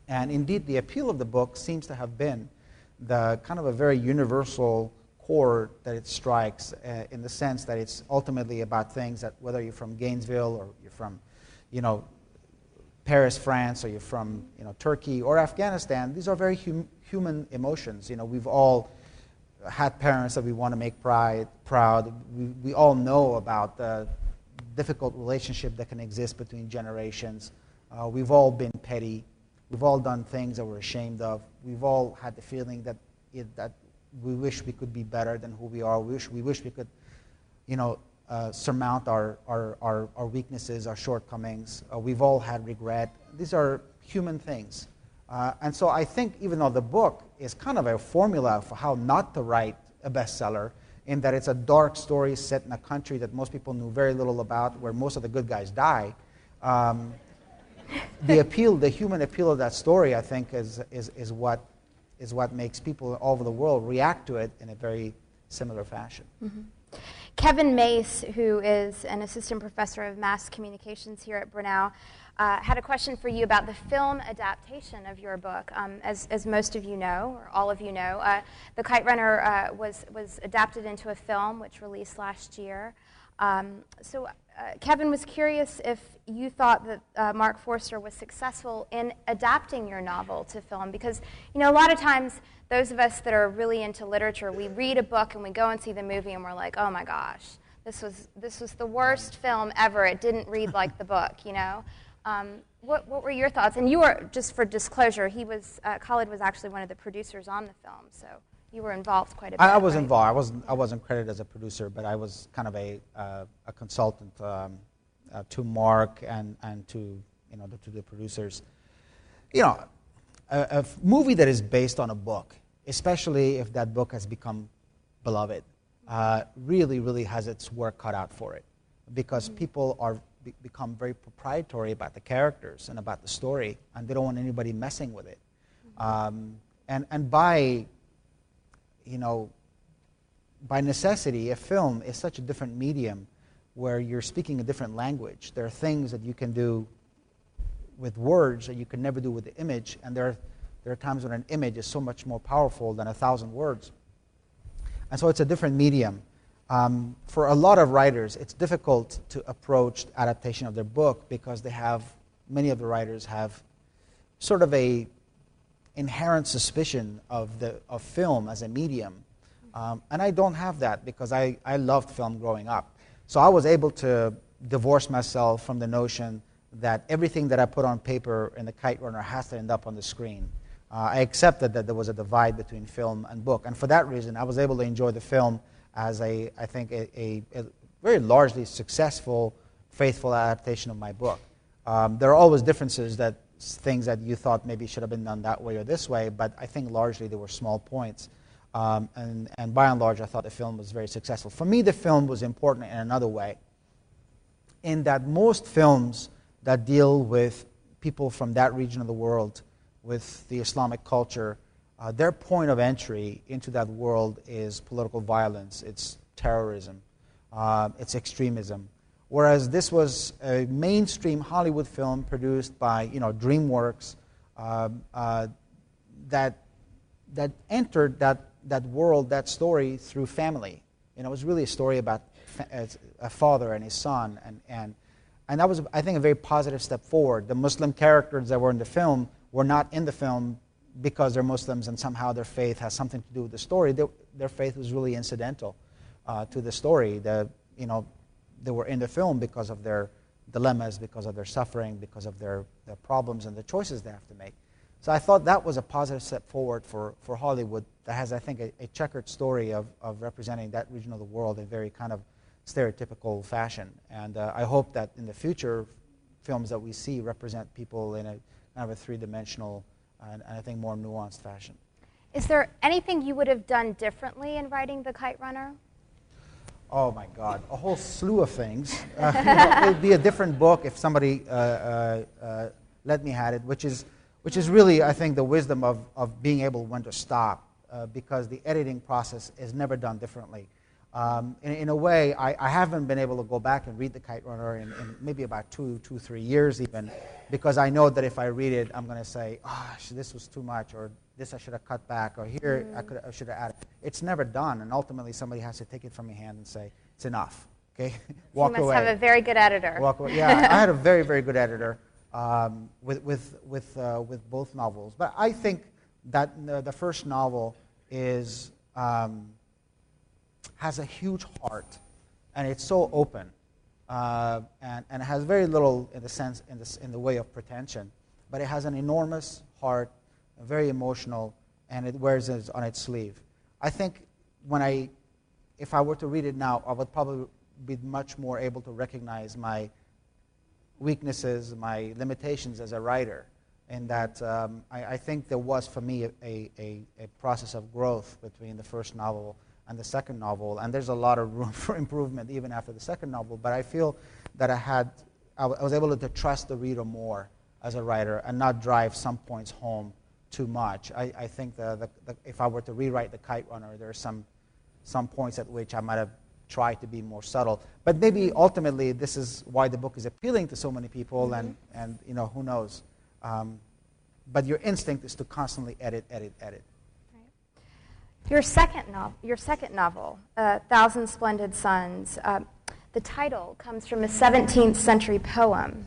And indeed, the appeal of the book seems to have been the kind of a very universal chord that it strikes, in the sense that it's ultimately about things that, whether you're from Gainesville or you're from, Paris, France, or you're from, Turkey or Afghanistan, these are very human emotions. We've all had parents that we want to make proud. We all know about the difficult relationship that can exist between generations. We've all been petty. We've all done things that we're ashamed of. We've all had the feeling that we wish we could be better than who we are. We wish we could, surmount our weaknesses, our shortcomings. We've all had regret. These are human things. And so I think, even though the book is kind of a formula for how not to write a bestseller, in that it's a dark story set in a country that most people knew very little about, where most of the good guys die, the human appeal of that story, I think, is what makes people all over the world react to it in a very similar fashion. Mm-hmm. Kevin Mace, who is an assistant professor of mass communications here at Brenau, had a question for you about the film adaptation of your book. As most of you know, or all of you know, The Kite Runner was adapted into a film which released last year. Kevin was curious if you thought that Mark Forster was successful in adapting your novel to film, because a lot of times those of us that are really into literature, we read a book and we go and see the movie and we're like, oh my gosh, this was the worst film ever. It didn't read like the book, What were your thoughts? And you were, just for disclosure, Khaled was actually one of the producers on the film, so you were involved quite a bit. I was involved. I wasn't credited as a producer, but I was kind of a consultant to Mark and to the producers. A movie that is based on a book, especially if that book has become beloved, really, really has its work cut out for it, because people become very proprietary about the characters and about the story, and they don't want anybody messing with it. And by necessity, a film is such a different medium where you're speaking a different language. There are things that you can do with words that you can never do with the image, and there are times when an image is so much more powerful than 1,000 words. And so it's a different medium. For a lot of writers, it's difficult to approach adaptation of their book, because many of the writers have sort of a inherent suspicion of film as a medium. And I don't have that, because I loved film growing up. So I was able to divorce myself from the notion that everything that I put on paper in the Kite Runner has to end up on the screen. I accepted that there was a divide between film and book. And for that reason, I was able to enjoy the film as I think a very largely successful, faithful adaptation of my book. There are always differences, things that you thought maybe should have been done that way or this way, but I think largely they were small points. And by and large, I thought the film was very successful. For me, the film was important in another way, in that most films that deal with people from that region of the world, with the Islamic culture, their point of entry into that world is political violence, it's terrorism, it's extremism. Whereas this was a mainstream Hollywood film produced by DreamWorks that entered that world, that story, through family. It was really a story about a father and his son, and that was, I think, a very positive step forward. The Muslim characters that were in the film were not in the film because they're Muslims and somehow their faith has something to do with the story. Their faith was really incidental to the story. They were in the film because of their dilemmas, because of their suffering, because of their problems and the choices they have to make. So I thought that was a positive step forward for Hollywood that has, I think, a checkered story of representing that region of the world in a very kind of stereotypical fashion. And I hope that in the future, films that we see represent people in a kind of a three-dimensional and I think more nuanced fashion. Is there anything you would have done differently in writing The Kite Runner? Oh my God, a whole slew of things. It would be a different book if somebody let me have it, which is really, I think, the wisdom of being able when to stop, because the editing process is never done differently. In a way, I haven't been able to go back and read the Kite Runner in maybe about 3 years even, because I know that if I read it, I'm going to say, oh, this was too much, or this I should have cut back, or here I should have added. It's never done, and ultimately somebody has to take it from your hand and say, it's enough. Okay, walk away. You must have a very good editor. Walk away. Yeah, I had a very, very good editor with both novels. But I think that the first novel is has a huge heart, and it's so open, and has very little in the sense in the way of pretension, but it has an enormous heart, very emotional, and it wears it on its sleeve. I think if I were to read it now, I would probably be much more able to recognize my weaknesses, my limitations as a writer, and that I think there was for me a process of growth between the first novel and the second novel, and there's a lot of room for improvement even after the second novel, but I feel that I was able to trust the reader more as a writer and not drive some points home too much. I think if I were to rewrite the Kite Runner, there are some points at which I might have try to be more subtle. But maybe ultimately this is why the book is appealing to so many people, and who knows. But your instinct is to constantly edit. Right. Your second novel, Thousand Splendid Suns, the title comes from a 17th century poem.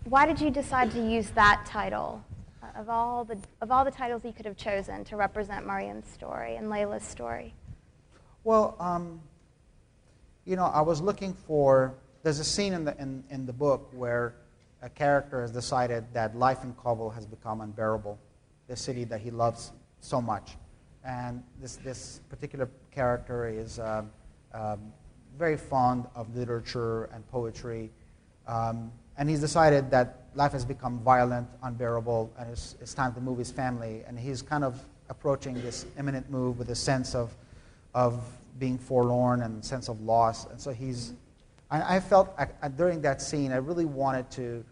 Why did you decide to use that title of all the titles you could have chosen to represent Mariam's story and Layla's story? Well, I was looking for. There's a scene in the book where a character has decided that life in Kabul has become unbearable, the city that he loves so much, and this particular character is very fond of literature and poetry, and he's decided that life has become violent, unbearable, and it's time to move his family, and he's kind of approaching this imminent move with a sense of being forlorn and sense of loss. And so I felt during that scene, I really wanted to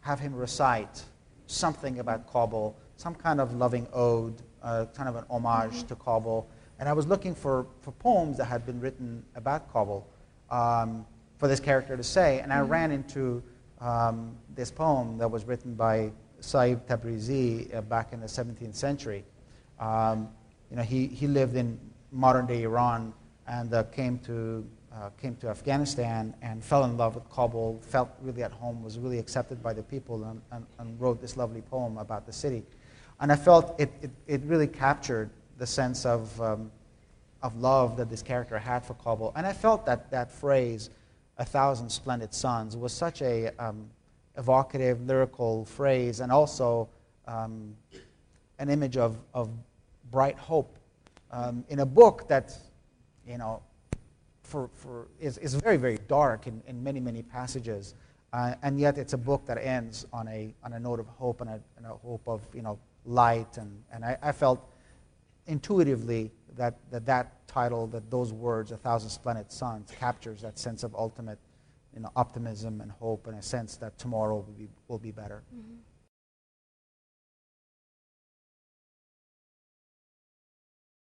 have him recite something about Kabul, some kind of loving ode, kind of an homage to Kabul. And I was looking for poems that had been written about Kabul for this character to say. And I ran into this poem that was written by Saib Tabrizi back in the 17th century. He lived in modern-day Iran and came to Afghanistan and fell in love with Kabul, felt really at home, was really accepted by the people, and wrote this lovely poem about the city. And I felt it really captured the sense of love that this character had for Kabul. And I felt that phrase, 1,000 splendid suns, was such a evocative, lyrical phrase, and also an image of bright hope. In a book that, is very, very dark in many, many passages, and yet it's a book that ends on a note of hope and a hope of light, and I felt intuitively that title, that those words, 1,000 splendid suns, captures that sense of ultimate optimism and hope, and a sense that tomorrow will be better. Mm-hmm.